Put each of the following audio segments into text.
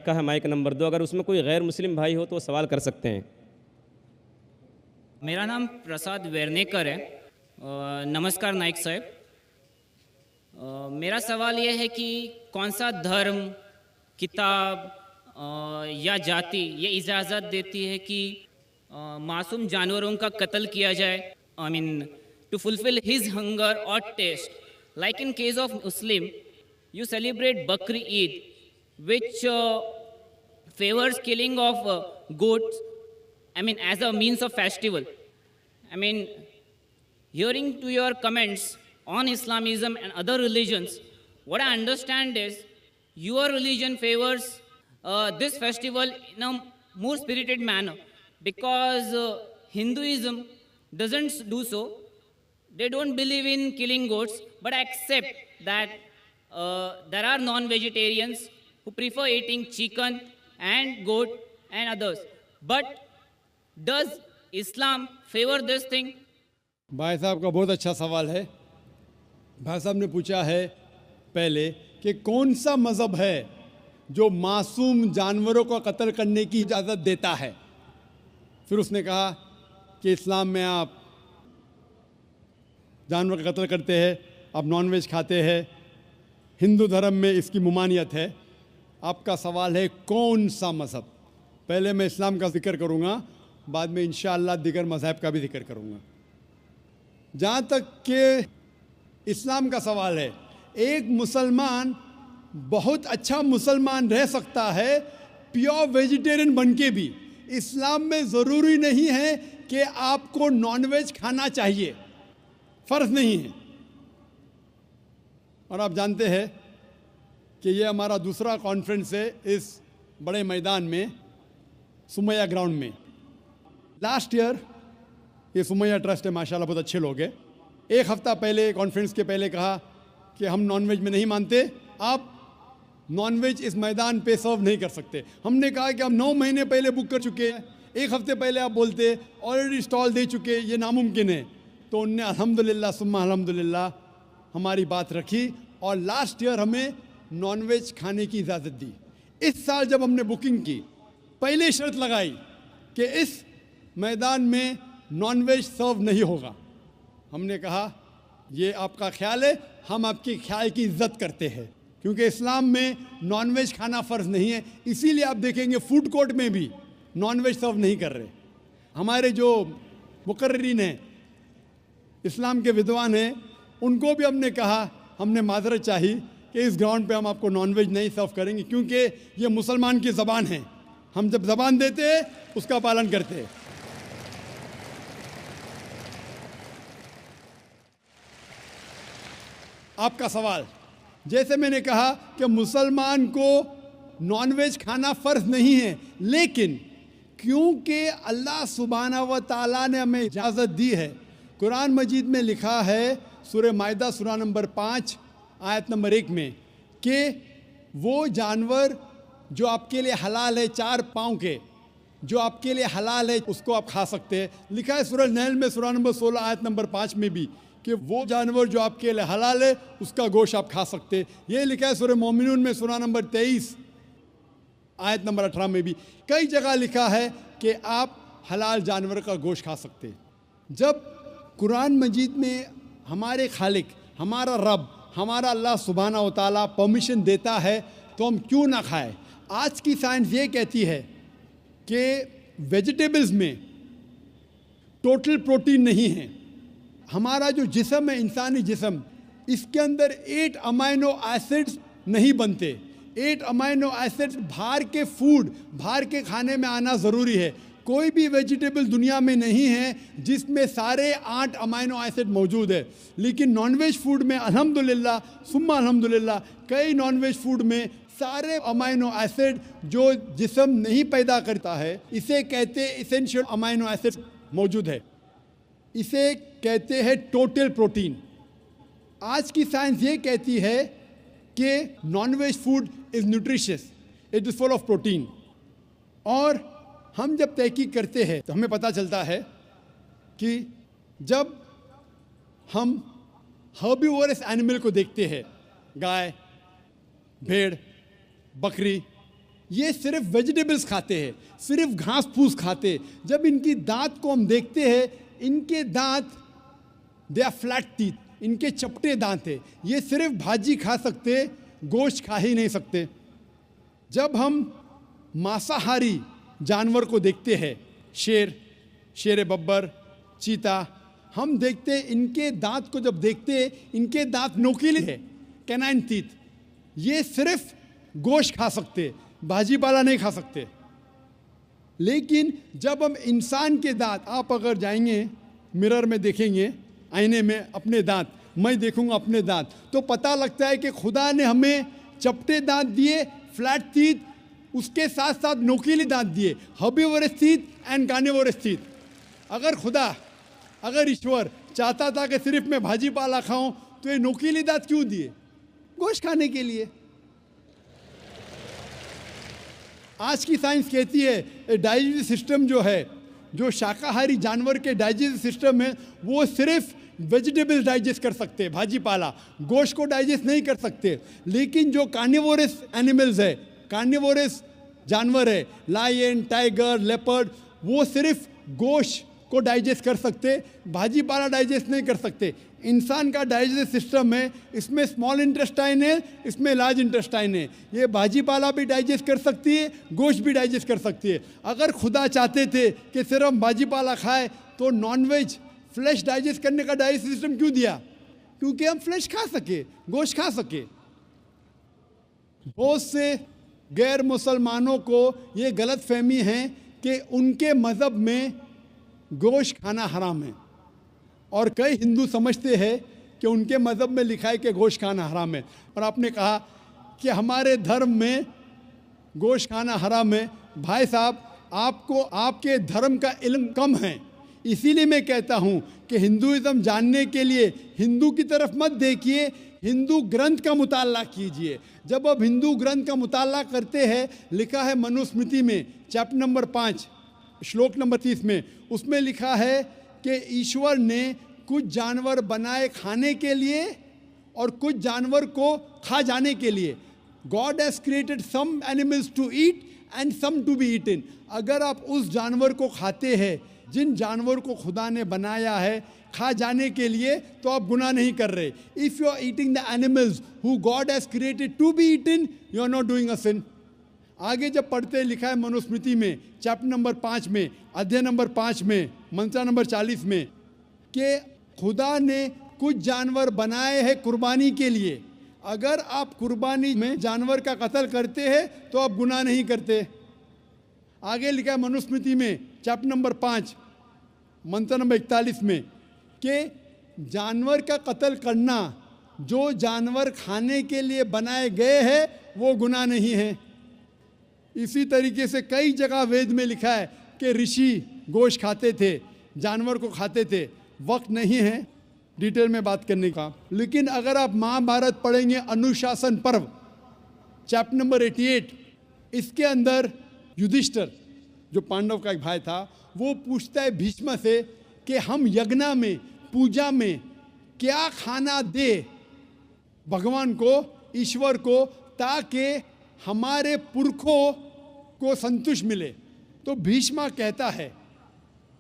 रखा है, mic number 2। अगर उसमें कोई गैर मुस्लिम भाई हो तो वो सवाल कर सकते हैं। मेरा नाम प्रसाद वेरनेकर है। नमस्कार नाइक साहब। मेरा सवाल यह है कि कौन सा धर्म, किताब या जाति ये इजाज़त देती है कि मासूम जानवरों का कत्ल किया जाए, I mean to fulfil his hunger और taste. Like in case of Muslim, you celebrate Bakri Eid, which favors killing of goats, I mean, as a means of festival. I mean, hearing to your comments on Islamism and other religions, what I understand is your religion favors this festival in a more spirited manner, because Hinduism doesn't do so. They don't believe in killing goats, but accept that there are non-vegetarians who prefer eating chicken and goat and others. But does Islam favor this thing? भाई साहब का बहुत अच्छा सवाल है। भाई साहब ने पूछा है पहले कि कौन सा मज़हब है जो मासूम जानवरों को कत्ल करने की इजाज़त देता है। फिर उसने कहा कि इस्लाम में आप जानवर का कत्ल करते हैं, आप नॉनवेज खाते हैं, हिंदू धर्म में इसकी मुमानियत है। आपका सवाल है कौन सा मज़हब। पहले मैं इस्लाम का जिक्र करूँगा, बाद में इंशाअल्लाह दीगर मज़हब का भी जिक्र करूँगा। जहाँ तक कि इस्लाम का सवाल है, एक मुसलमान बहुत अच्छा मुसलमान रह सकता है प्योर वेजिटेरियन बन के भी। इस्लाम में ज़रूरी नहीं है कि आपको नॉनवेज खाना चाहिए, फ़र्ज़ नहीं है। और आप जानते हैं कि ये हमारा दूसरा कॉन्फ्रेंस है इस बड़े मैदान में, सुमैया ग्राउंड में। लास्ट ईयर ये सुमैया ट्रस्ट है, माशाल्लाह बहुत अच्छे लोग हैं। एक हफ़्ता पहले कॉन्फ्रेंस के पहले कहा कि हम नॉनवेज में नहीं मानते, आप नॉनवेज इस मैदान पे सर्व नहीं कर सकते। हमने कहा कि हम 9 महीने पहले बुक कर चुके हैं, एक हफ़्ते पहले आप बोलते ऑलरेडी स्टॉल दे चुके, ये नामुमकिन है। तो उनने अल्हम्दुलिल्लाह सुम्मा अल्हम्दुलिल्लाह हमारी बात रखी और लास्ट ईयर हमें नॉनवेज खाने की इजाज़त दी। इस साल जब हमने बुकिंग की, पहले शर्त लगाई कि इस मैदान में नॉनवेज सर्व नहीं होगा। हमने कहा ये आपका ख्याल है, हम आपके ख्याल की इज्जत करते हैं, क्योंकि इस्लाम में नॉनवेज खाना फ़र्ज़ नहीं है। इसीलिए आप देखेंगे फूड कोर्ट में भी नॉनवेज सर्व नहीं कर रहे। हमारे जो मुकर्रिरीन हैं, इस्लाम के विद्वान हैं, उनको भी हमने कहा, हमने माजरत चाही कि इस ग्राउंड पे हम आपको नॉनवेज नहीं सर्व करेंगे, क्योंकि ये मुसलमान की ज़बान है। हम जब ज़बान देते हैं उसका पालन करते हैं। आपका सवाल, जैसे मैंने कहा कि मुसलमान को नॉनवेज खाना फ़र्ज़ नहीं है, लेकिन क्योंकि अल्लाह सुब्हाना व तआला ने हमें इजाज़त दी है। कुरान मजीद में लिखा है, सूरह माइदा सूरा नंबर 5 आयत नंबर 1 में, कि वो जानवर जो आपके लिए हलाल है, 4 पाँव के, जो आपके लिए हलाल है उसको आप खा सकते हैं। लिखा है सूरह नहल में सूरा नंबर 16 आयत नंबर 5 में भी कि वो जानवर जो आपके लिए हलाल है उसका गोश्त आप खा सकते हैं। ये लिखा है सूरह मोमिनून में सूरा नंबर 23 आयत नंबर 18 में भी। कई जगह लिखा है कि आप हलाल जानवर का गोश्त खा सकते हैं। जब कुरान मजीद में हमारे खालिक, हमारा रब, हमारा अल्लाह सुब्हाना व तआला परमिशन देता है तो हम क्यों ना खाएं। आज की साइंस ये कहती है कि वेजिटेबल्स में टोटल प्रोटीन नहीं है। हमारा जो जिस्म है, इंसानी जिस्म, इसके अंदर 8 अमाइनो एसिड्स नहीं बनते। 8 अमाइनो एसिड्स बाहर के फूड, बाहर के खाने में आना ज़रूरी है। कोई भी वेजिटेबल दुनिया में नहीं है जिसमें सारे 8 अमाइनो एसिड मौजूद है। लेकिन नॉनवेज फूड में अल्हम्दुलिल्लाह सुम्मा अल्हम्दुलिल्लाह कई नॉनवेज फूड में सारे अमाइनो एसिड जो जिस्म नहीं पैदा करता है, इसे कहते इसेंशियल अमाइनो एसिड मौजूद है। इसे कहते हैं टोटल प्रोटीन। आज की साइंस ये कहती है कि nonveg food is nutritious, it is full of protein. और हम जब तहकीक करते हैं तो हमें पता चलता है कि जब हम हर्बीवोरस एनिमल को देखते हैं, गाय, भेड़, बकरी, ये सिर्फ वेजिटेबल्स खाते हैं, सिर्फ घास फूस खाते हैं। जब इनकी दांत को हम देखते हैं, इनके दांत दे आर फ्लैट टीथ, इनके चपटे दांत है। ये सिर्फ भाजी खा सकते, गोश्त खा ही नहीं सकते। जब हम मांसाहारी जानवर को देखते हैं, शेर बब्बर, चीता, हम देखते हैं इनके दांत को जब देखते हैं, इनके दांत नोकीले है, कैनाइन टीथ। ये सिर्फ गोश्त खा सकते, भाजी पाला नहीं खा सकते। लेकिन जब हम इंसान के दांत, आप अगर जाएंगे मिरर में देखेंगे, आईने में अपने दांत, मैं देखूंगा अपने दांत, तो पता लगता है कि खुदा ने हमें चपटे दांत दिए, फ्लैट टीथ, उसके साथ साथ नोकीले दांत दिए, herbivorous teeth and carnivorous teeth. अगर ईश्वर चाहता था कि सिर्फ मैं भाजी पाला खाऊं, तो ये नोकीले दांत क्यों दिए? गोश्त खाने के लिए। आज की साइंस कहती है डाइजेस्टिव सिस्टम जो है, जो शाकाहारी जानवर के डाइजेस्टिव सिस्टम है, वो सिर्फ वेजिटेबल्स डाइजेस्ट कर सकते हैं, भाजी पाला, गोश्त को डाइजेस्ट नहीं कर सकते। लेकिन जो कार्निवोरस एनिमल्स है, कार्निवोरस जानवर है, लायन, टाइगर, लेपर्ड, वो सिर्फ गोश्त को डाइजेस्ट कर सकते, भाजी पाला डाइजेस्ट नहीं कर सकते। इंसान का डाइजेस्टिव सिस्टम है, इसमें स्मॉल इंटेस्टाइन है, इसमें लार्ज इंटेस्टाइन है। ये भाजी पाला भी डाइजेस्ट कर सकती है, गोश्त भी डाइजेस्ट कर सकती है। अगर खुदा चाहते थे कि सिर्फ हम भाजी पाला खाए, तो नॉनवेज फ्लैश डाइजेस्ट करने का डाइजेस्टिव सिस्टम क्यों दिया? क्योंकि हम फ्लैश खा सके, गोश्त खा सके। बहुत से गैर मुसलमानों को ये गलत फहमी है कि उनके मज़हब में गोश्त खाना हराम है, और कई हिंदू समझते हैं कि उनके मज़हब में लिखा है कि गोश्त खाना हराम है। और आपने कहा कि हमारे धर्म में गोश्त खाना हराम है। भाई साहब, आपको आपके धर्म का इल्म कम है, इसीलिए मैं कहता हूँ कि हिंदुइज़्म जानने के लिए हिंदू की तरफ मत देखिए, हिंदू ग्रंथ का मुताला कीजिए। जब आप हिंदू ग्रंथ का मुताला करते हैं, लिखा है मनुस्मृति में चैप्टर नंबर 5 श्लोक नंबर 30 में, उसमें लिखा है कि ईश्वर ने कुछ जानवर बनाए खाने के लिए और कुछ जानवर को खा जाने के लिए। God has created some animals to eat and some to be eaten. अगर आप उस जानवर को खाते हैं जिन जानवर को खुदा ने बनाया है खा जाने के लिए, तो आप गुनाह नहीं कर रहे। If you are eating the animals who God has created to be eaten, you are not doing a sin. आगे जब पढ़ते लिखा है मनुस्मृति में चैप्टर नंबर 5 में, अध्याय नंबर 5 में, मंत्र नंबर 40 में, कि खुदा ने कुछ जानवर बनाए हैं कुर्बानी के लिए। अगर आप कुर्बानी में जानवर का कत्ल करते हैं तो आप गुनाह नहीं करते। आगे लिखा है मनुस्मृति में चैप्टर नंबर 5 मंत्र नंबर 41 में कि जानवर का कत्ल करना, जो जानवर खाने के लिए बनाए गए हैं, वो गुनाह नहीं है। इसी तरीके से कई जगह वेद में लिखा है कि ऋषि गोश्त खाते थे, जानवर को खाते थे। वक्त नहीं है डिटेल में बात करने का, लेकिन अगर आप महाभारत पढ़ेंगे अनुशासन पर्व चैप्टर नंबर 88, इसके अंदर युधिष्ठिर जो पांडव का एक भाई था, वो पूछता है भीष्म से कि हम यज्ञ में, पूजा में क्या खाना दे भगवान को, ईश्वर को, ताकि हमारे पुरखों को संतुष्ट मिले। तो भीष्म कहता है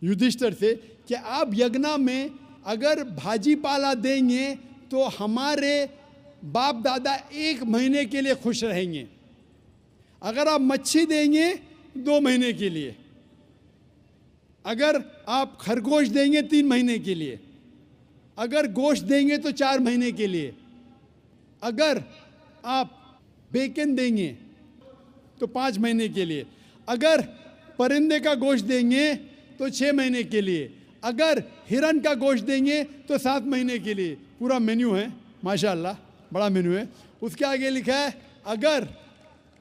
युधिष्ठिर से कि आप यज्ञ में अगर भाजी पाला देंगे तो हमारे बाप दादा 1 महीने के लिए खुश रहेंगे। अगर आप मच्छी देंगे 2 महीने के लिए, अगर आप खरगोश देंगे 3 महीने के लिए, अगर गोश्त देंगे तो 4 महीने के लिए, अगर आप बेकन देंगे तो 5 महीने के लिए, अगर परिंदे का गोश्त देंगे तो 6 महीने के लिए, अगर हिरन का गोश्त देंगे तो 7 महीने के लिए। पूरा मेन्यू है, माशाल्लाह बड़ा मेन्यू है। उसके आगे लिखा है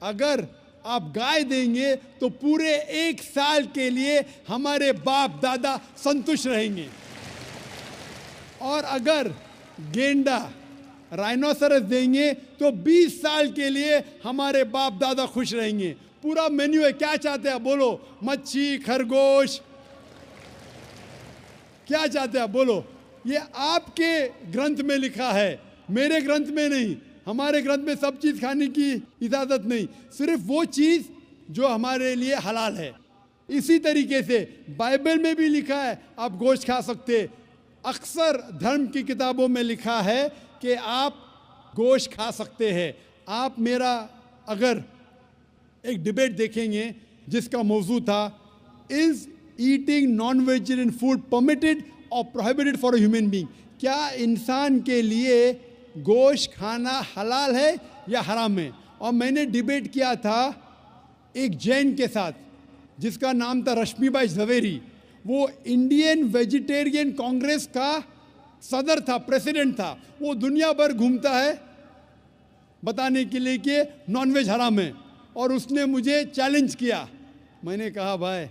अगर आप गाय देंगे तो पूरे 1 साल के लिए हमारे बाप दादा संतुष्ट रहेंगे, और अगर गेंडा राइनोसरस देंगे तो 20 साल के लिए हमारे बाप दादा खुश रहेंगे। पूरा मेन्यू है। क्या चाहते हैं बोलो? मच्छी, खरगोश, क्या चाहते हैं बोलो? ये आपके ग्रंथ में लिखा है, मेरे ग्रंथ में नहीं। हमारे ग्रंथ में सब चीज़ खाने की इजाज़त नहीं, सिर्फ वो चीज़ जो हमारे लिए हलाल है। इसी तरीके से बाइबल में भी लिखा है आप गोश्त खा सकते। अक्सर धर्म की किताबों में लिखा है कि आप गोश्त खा सकते हैं। आप मेरा अगर एक डिबेट देखेंगे जिसका मौजू था is eating non vegetarian food permitted और prohibited for a human being, क्या इंसान के लिए गोश्त खाना हलाल है या हराम है। और मैंने डिबेट किया था एक जैन के साथ जिसका नाम था रश्मिबाई झवेरी। वो इंडियन वेजिटेरियन कांग्रेस का सदर था, प्रेसिडेंट था। वो दुनिया भर घूमता है बताने के लिए कि नॉनवेज हराम है, और उसने मुझे चैलेंज किया। मैंने कहा भाई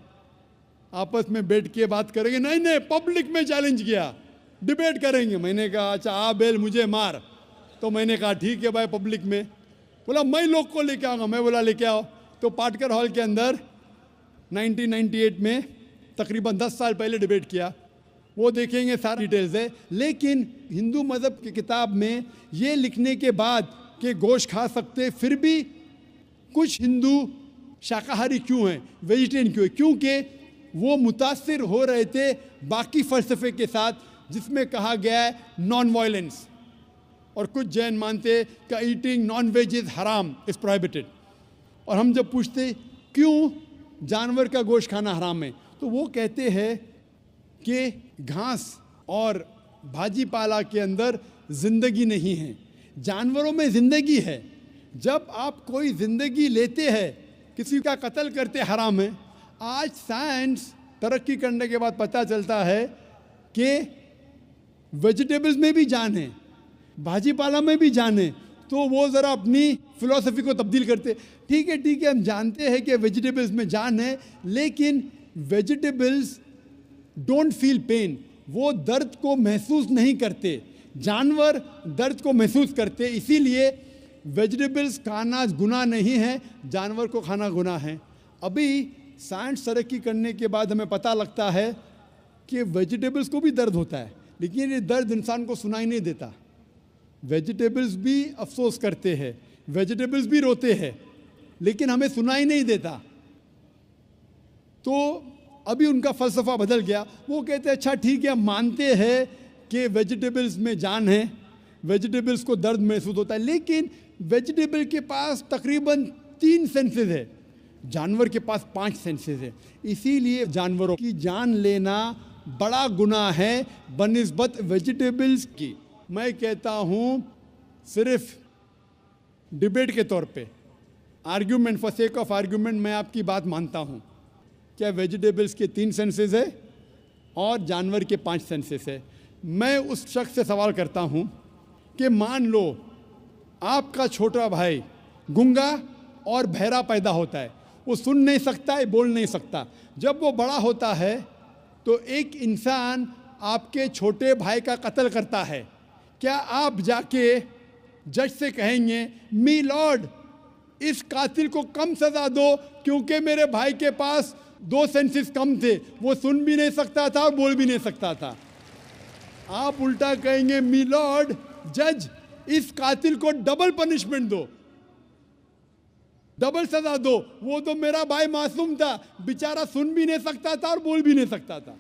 आपस में बैठ के बात करेंगे, नहीं नहीं पब्लिक में चैलेंज किया, डिबेट करेंगे। मैंने कहा अच्छा आ बेल मुझे मार। तो मैंने कहा ठीक है भाई पब्लिक में। बोला मैं लोग को लेके आऊँगा। मैं बोला लेके आओ। तो पाटकर हॉल के अंदर 1998 में तकरीबन 10 साल पहले डिबेट किया। वो देखेंगे सारी डिटेल्स है। लेकिन हिंदू मज़हब की किताब में ये लिखने के बाद कि गोश्त खा सकते, फिर भी कुछ हिंदू शाकाहारी क्यों हैं, वेजिटेरियन क्यों है, क्योंकि वो मुतासिर हो रहे थे बाकी फ़लसफ़े के साथ जिसमें कहा गया है नॉन वायलेंस। और कुछ जैन मानते कि ईटिंग नॉन वेज इज़ हराम, इज़ प्रोहिबिटेड। और हम जब पूछते क्यों जानवर का गोश्त खाना हराम है, तो वो कहते हैं कि घास और भाजी पाला के अंदर ज़िंदगी नहीं है, जानवरों में ज़िंदगी है। जब आप कोई ज़िंदगी लेते हैं, किसी का कत्ल करते हराम है। आज साइंस तरक्की करने के बाद पता चलता है कि वेजिटेबल्स में भी जान है, भाजी पाला में भी जान है। तो वो ज़रा अपनी फ़िलॉसफी को तब्दील करते। ठीक है हम जानते हैं कि वेजिटेबल्स में जान है, लेकिन वेजिटेबल्स डोंट फील पेन, वो दर्द को महसूस नहीं करते। जानवर दर्द को महसूस करते, इसीलिए वेजिटेबल्स खाना गुनाह नहीं है, जानवर को खाना गुनाह है। अभी साइंस तरक्की करने के बाद हमें पता लगता है कि वेजिटेबल्स को भी दर्द होता है, लेकिन ये दर्द इंसान को सुनाई नहीं देता। वेजिटेबल्स भी अफसोस करते हैं, वेजिटेबल्स भी रोते हैं, लेकिन हमें सुनाई नहीं देता। तो अभी उनका फ़लसफ़ा बदल गया। वो कहते हैं अच्छा ठीक है हम मानते हैं कि वेजिटेबल्स में जान है, वेजिटेबल्स को दर्द महसूस होता है, लेकिन वेजिटेबल के पास तकरीबन 3 सेंसेस है, जानवर के पास 5 सेंसेस है। इसीलिए जानवरों की जान लेना बड़ा गुनाह है बनिस्बत वेजिटेबल्स की। मैं कहता हूँ सिर्फ डिबेट के तौर पे, argument, for sake of argument, मैं आपकी बात मानता हूँ क्या वेजिटेबल्स के 3 सेंसेस है और जानवर के 5 सेंसेस है। मैं उस शख्स से सवाल करता हूँ कि मान लो आपका छोटा भाई गूंगा और बहरा पैदा होता है, वो सुन नहीं सकता है, बोल नहीं सकता। जब वो बड़ा होता है तो एक इंसान आपके छोटे भाई का कत्ल करता है, क्या आप जाके जज से कहेंगे मी लॉर्ड इस कातिल को कम सज़ा दो क्योंकि मेरे भाई के पास 2 सेंसेस कम थे, वो सुन भी नहीं सकता था और बोल भी नहीं सकता था? आप उल्टा कहेंगे मी लॉर्ड जज इस कातिल को डबल पनिशमेंट दो, डबल सजा दो, वो तो मेरा भाई मासूम था, बेचारा सुन भी नहीं सकता था और बोल भी नहीं सकता था।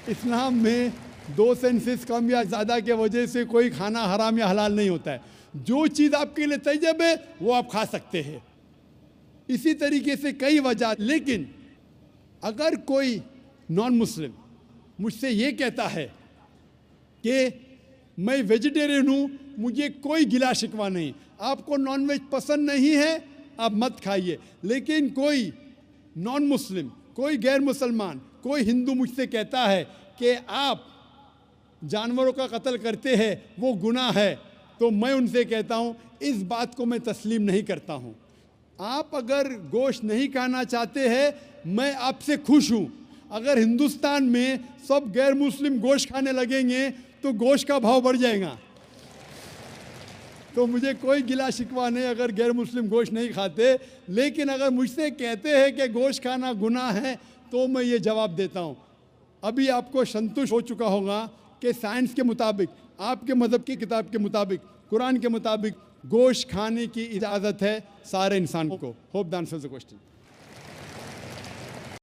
इस्लाम में 2 सेंसेस कम या ज़्यादा के वजह से कोई खाना हराम या हलाल नहीं होता है। जो चीज़ आपके लिए तैयब है वो आप खा सकते हैं। इसी तरीके से कई वजह। लेकिन अगर कोई नॉन मुस्लिम मुझसे ये कहता है कि मैं वेजिटेरियन हूँ, मुझे कोई गिला शिकवा नहीं, आपको नॉनवेज पसंद नहीं है आप मत खाइए, लेकिन कोई नॉन मुस्लिम, कोई गैर मुसलमान, कोई हिंदू मुझसे कहता है कि आप जानवरों का कत्ल करते हैं वो गुनाह है, तो मैं उनसे कहता हूँ इस बात को मैं तस्लीम नहीं करता हूँ। आप अगर गोश्त नहीं खाना चाहते हैं मैं आपसे खुश हूँ। अगर हिंदुस्तान में सब गैर मुस्लिम गोश्त खाने लगेंगे तो गोश्त का भाव बढ़ जाएगा। तो मुझे कोई गिला शिकवा नहीं अगर गैर मुस्लिम गोश्त नहीं खाते, लेकिन अगर मुझसे कहते हैं कि गोश्त खाना गुनाह है तो मैं ये जवाब देता हूँ। अभी आपको संतुष्ट हो चुका होगा कि साइंस के मुताबिक आपके मज़हब की किताब के मुताबिक, कुरान के मुताबिक गोश्त खाने की इजाज़त है सारे इंसान को। Hope the answers the question.